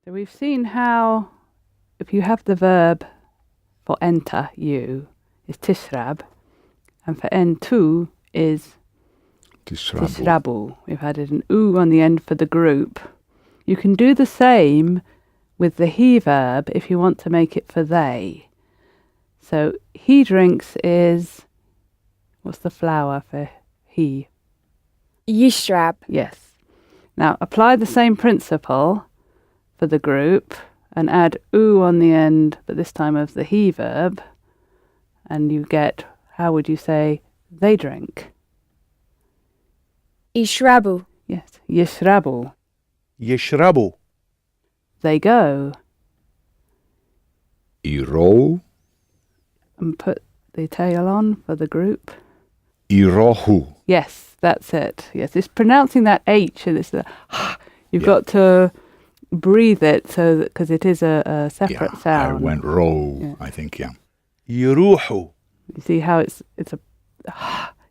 So we've seen how if you have the verb for enter, you, is tishrab, and for n2 is tishrabu. We've added an u on the end for the group. You can do the same with the he verb if you want to make it for they. So he drinks is, what's the flower for he? Yishrab. Yes. Now apply the same principle for the group and add u on the end, but this time of the he verb, and you get, how would you say they drink? Ishrabu. Yes, yishrabu. يشربوا. They go. يرو. And put the tail on for the group. يروحوا. Yes, that's it. Yes, it's pronouncing that H, and it's the you've got to breathe it so that because it is a separate sound. I went row, I think, yeah. يروحوا. You see how it's a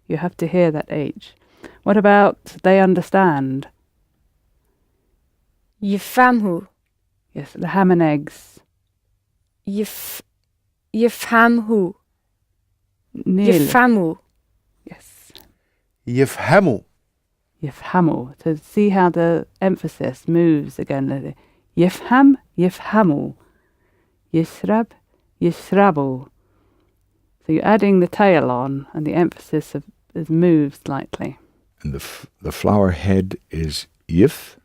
you have to hear that H. What about they understand? Yifamhu. Yes, the ham and eggs. Yifhamhu. Nearly. Yifhamu. Yes. يفهموا. Yifhamu. So see how the emphasis moves again. Yifham, yifhamu. Yishrab, yishrabu. So you're adding the tail on, and the emphasis is moved slightly. And the flower head is yif.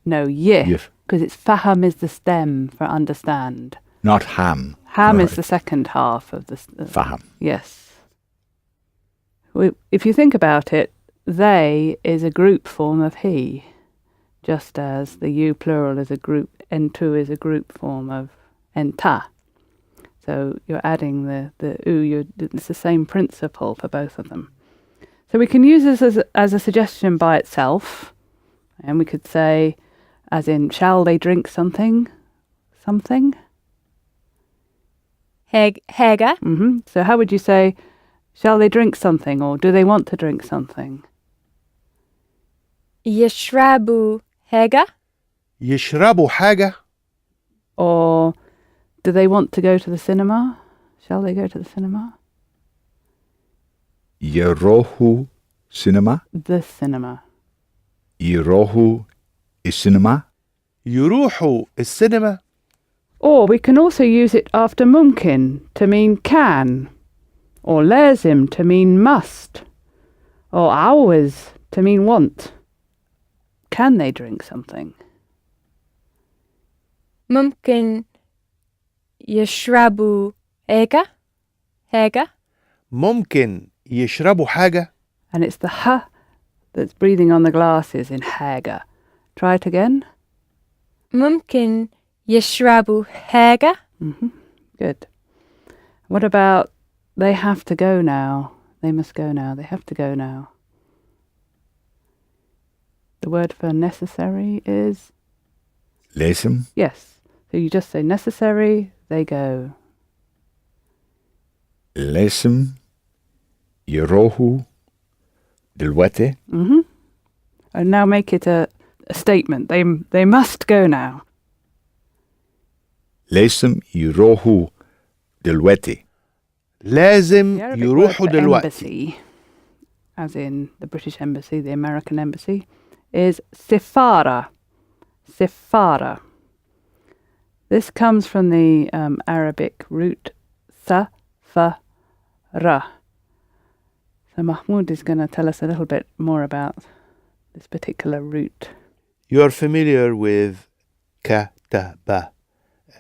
No, yif, Yif. because it's faham is the stem for understand. Not ham. Ham Right. is the second half of the... Faham. Yes. If you think about it, they is a group form of he, just as the you plural is a group, n2 is a group form of enta. So you're adding the u, it's the same principle for both of them. So we can use this as a suggestion by itself, and we could say, as in, shall they drink something? Something? Hega. So how would you say, shall they drink something, or do they want to drink something? Yishrabu. Hega. يشربوا حاجة. Or do they want to go to the cinema? Shall they go to the cinema? يروحوا cinema. The cinema. يروحوا السينما. يروحوا السينما. Or we can also use it after mumkin to mean can, or lazim to mean must, or always to mean want. Can they drink something? Mumkin yishrabu. Hega. Hega. ممكن يشربوا حاجة. And it's the ha that's breathing on the glasses in haga. Try it again. Mumkin yishrabu. Hega. Good. What about they have to go now? They must go now. They have to go now. The word for necessary is? لازم. Yes. So you just say necessary, they go. لازم يروحوا دلوقتي. And now make it a statement. They must go now. لازم يروحوا دلوقتي. لازم The Arabic يروحوا word for دلوقتي. embassy, as in the British Embassy, the American Embassy, is sifara. Sifara. This comes from the Arabic root sa, fa, ra. So Mahmoud is going to tell us a little bit more about this particular root. You are familiar with kataba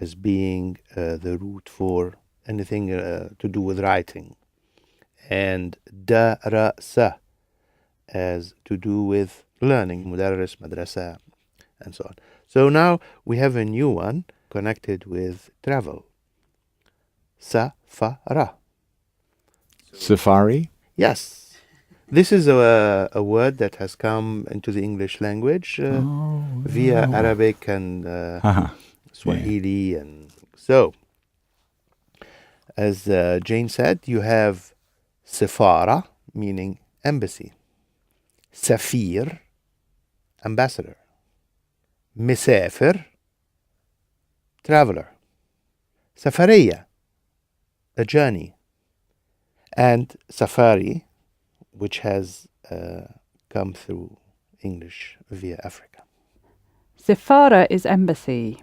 as being the root for anything to do with writing, and darasa as to do with learning, mudarris, madrasa, and so on. So now we have a new one connected with travel. Safara. Safari. Yes. This is a word that has come into the English language via Arabic and Swahili. And so, as Jane said, you have Safara, meaning embassy. Safir, ambassador. Misafir, traveler. سفرية, a journey. And safari, which has come through English via Africa. Sifara is embassy.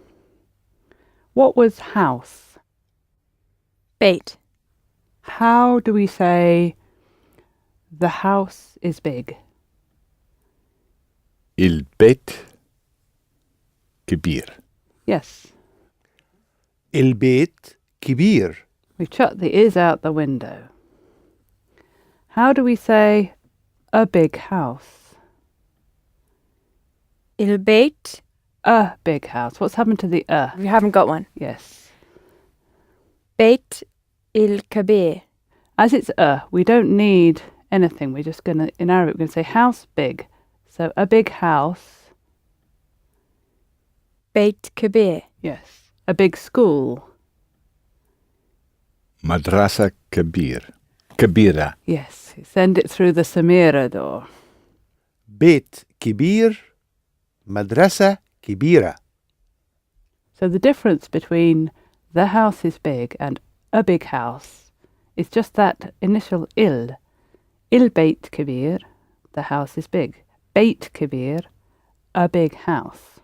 What was house? Bait. How do we say the house is big? البيت كبير. Yes. البيت كبير. We've chucked the is out the window. How do we say a big house? البيت. A big house. What's happened to the We haven't got one. Yes. بيت الكبير. As it's we don't need anything. We're just going to, in Arabic, we're going to say house big. So a big house. بيت كبير. Yes. A big school. مدرسة كبيرة. Yes. Send it through the Samira door. بيت كبير. مدرسة كبيرة. So the difference between the house is big and a big house is just that initial il. Il beit kabir, the house is big. Beit kabir, a big house.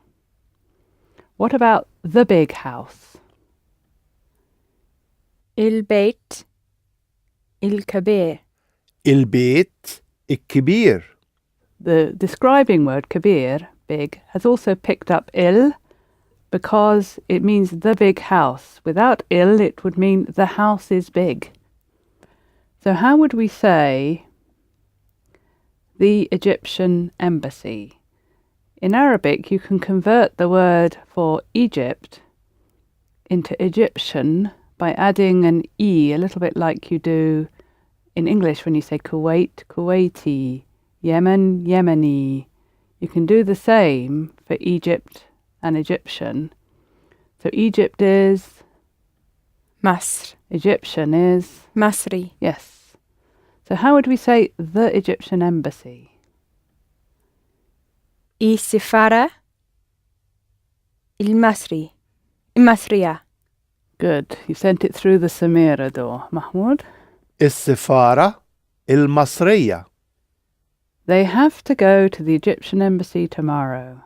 What about the big house? البيت الكبير. البيت الكبير. The describing word kabir, big, has also picked up il because it means the big house. Without il, it would mean the house is big. So how would we say the Egyptian embassy? In Arabic, you can convert the word for Egypt into Egyptian by adding an E, a little bit like you do in English when you say Kuwait, Kuwaiti, Yemen, Yemeni. You can do the same for Egypt and Egyptian. So Egypt is مصر. Egyptian is مصري. yes. So how would we say the Egyptian embassy? السفارة المصرية. Good. You sent it through the Samira door. Mahmoud? السفارة المصرية. They have to go to the Egyptian embassy tomorrow.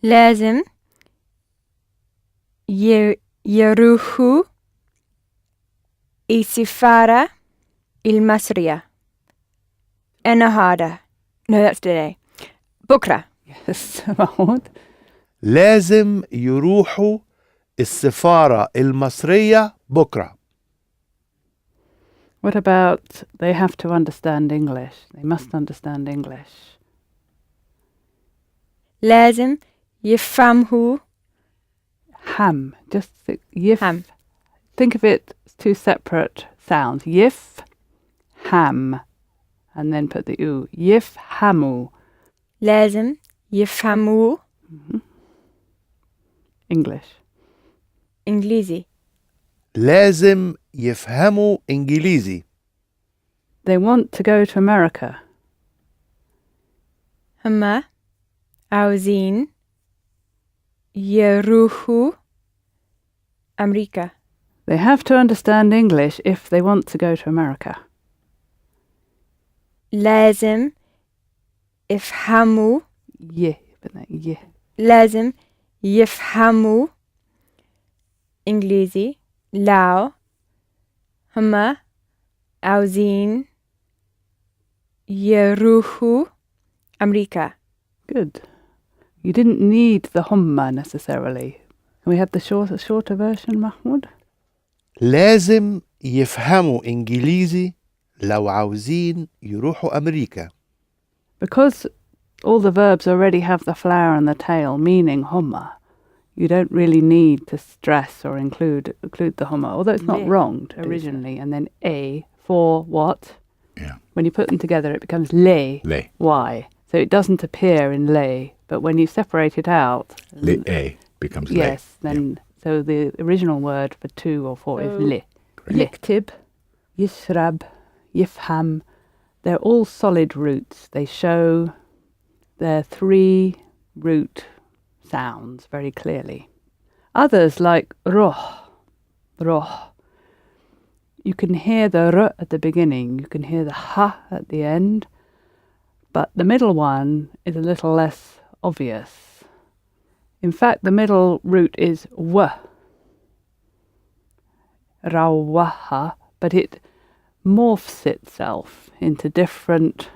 لازم يروحوا السفارة المصرية. النهاردة. No, that's today. بكرة. Yes, Mahmoud. لازم يروحوا السفارة المصرية بكرة. What about they have to understand English? They must understand English. لازم يفهموا Ham. Just yif. Ham. Think of it as two separate sounds. Yif, ham. And then put the u. Yif, hamu. لازم يفهموا English. إنجليزي. لازم يفهموا إنجليزي. They want to go to America. هما عاوزين يروحوا أمريكا. They have to understand English if they want to go to America. لازم يفهموا Yeah. لازم يفهموا إنجليزي. لا هما عاوزين يروحوا أمريكا. Good. You didn't need the humma necessarily. Can we have the shorter version, Mahmoud? لازم يفهموا إنجليزي لو عاوزين يروحوا أمريكا. Because all the verbs already have the flower and the tail meaning humma, you don't really need to stress or include the humma, although it's not wrong originally. And then a for what? Yeah. When you put them together, it becomes le. Le. Why? So it doesn't appear in le, but when you separate it out, Le becomes le. yes, then so the original word for two or four is le. Yiktib, yishrab, yifham, they're all solid roots. They show their three root sounds very clearly. Others, like roh, you can hear the r at the beginning, you can hear the ha at the end, but the middle one is a little less obvious. In fact, the middle root is w, rawaha, but it morphs itself into different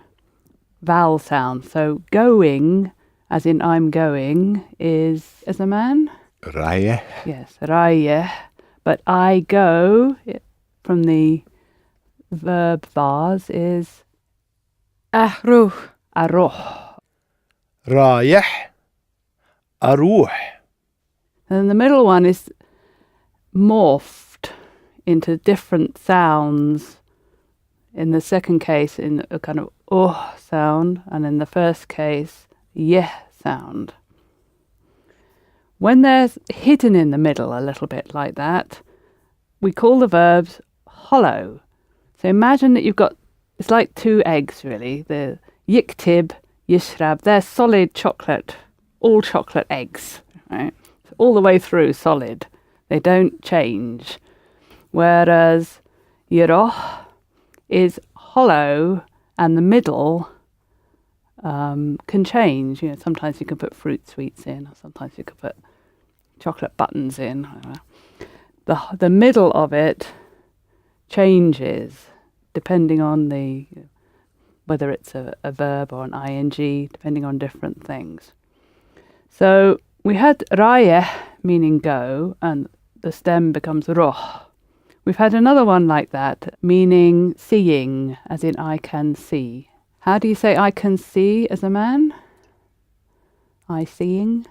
vowel sounds. So going, as in I'm going, is as a man? Raya. Yes, raya. But I go, from the verb vase, is أروح. aroh. رايح أروح. And the middle one is morphed into different sounds. In the second case, in a kind of sound, and in the first case, yeh sound. When they're hidden in the middle a little bit like that, we call the verbs hollow. So imagine that you've got, it's like two eggs really, the yiktib, yishrab, they're solid chocolate, all chocolate eggs, right? All the way through solid. They don't change. Whereas yiroh is hollow and the middle can change. You know, sometimes you can put fruit sweets in, or sometimes you can put chocolate buttons in. The middle of it changes depending on whether it's a verb or an ing, depending on different things. So we had rayeh, meaning go, and the stem becomes roh. We've had another one like that, meaning seeing, as in I can see. How do you say I can see as a man? I seeing?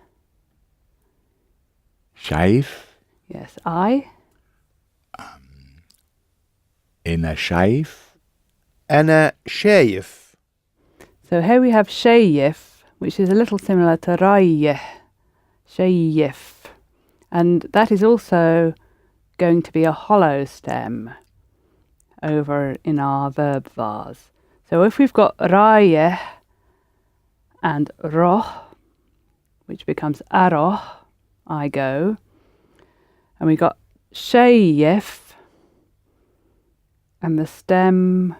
Shaif. Yes, I. Ina shaif. أنا شايف. So here we have shayif, which is a little similar to rayeh, shayif. And that is also going to be a hollow stem over in our verb vase. So if we've got rayeh and roh, which becomes aroh, I go, and we got shayif, and the stem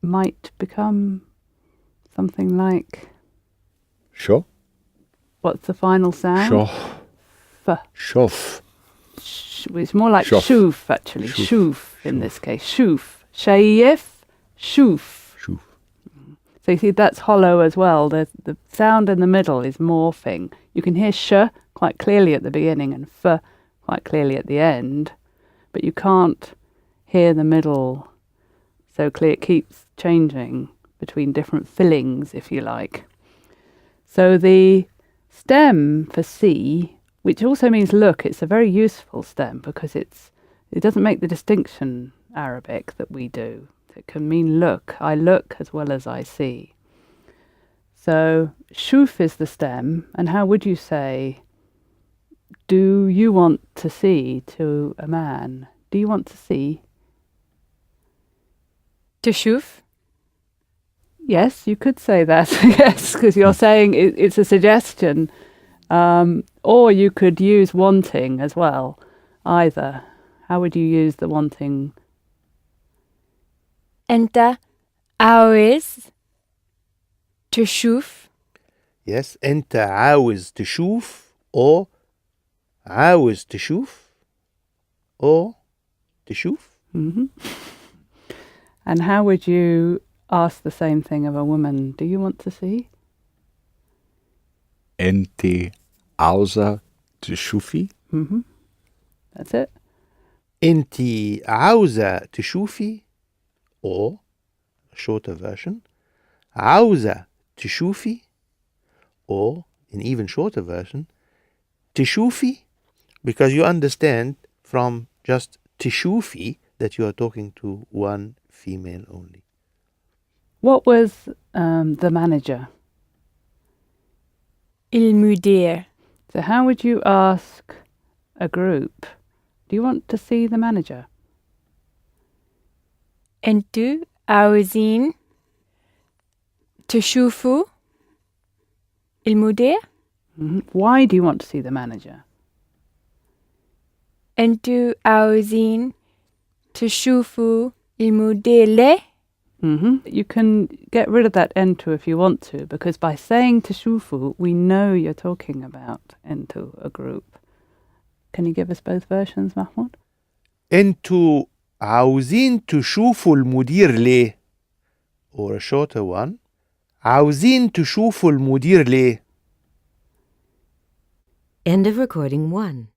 might become something like, Sho. what's the final sound? Shoh. F. Shof. It's more like Shof. shoof, actually. Shoof. Shoof in this case. Shoof. Shayif, shoof. Shoof. So you see that's hollow as well. The sound in the middle is morphing. You can hear sh quite clearly at the beginning and f quite clearly at the end, but you can't hear the middle so clear. It keeps changing between different fillings, if you like. So the stem for see, which also means look, it's a very useful stem because it doesn't make the distinction, Arabic, that we do. It can mean look. I look as well as I see. So shuf is the stem, and how would you say, do you want to see, to a man? Do you want to see? تشوف. Yes, you could say that, yes, because you're saying it's a suggestion. Or you could use wanting as well, either. How would you use the wanting? أنت عاوز تشوف. Yes, أنت عاوز تشوف or عاوز تشوف or تشوف. Mm-hmm. And how would you ask the same thing of a woman? Do you want to see? Enti auza تشوفي. Mm-hmm. That's it. أنت عاوزة تشوفي or a shorter version عاوزة تشوفي or an even shorter version تشوفي, because you understand from just تشوفي that you are talking to one female only. What was the manager? المدير. So how would you ask a group, do you want to see the manager? أنتوا عاوزين تشوفوا المدير. Why do you want to see the manager? أنتوا عاوزين تشوفوا المدير ليه؟ You can get rid of that entu if you want to, because by saying teshufu, we know you're talking about entu, a group. Can you give us both versions, Mahmoud? انتوا عاوزين تشوفوا المدير ليه? Or a shorter one. عاوزين تشوفوا المدير ليه? End of recording 1.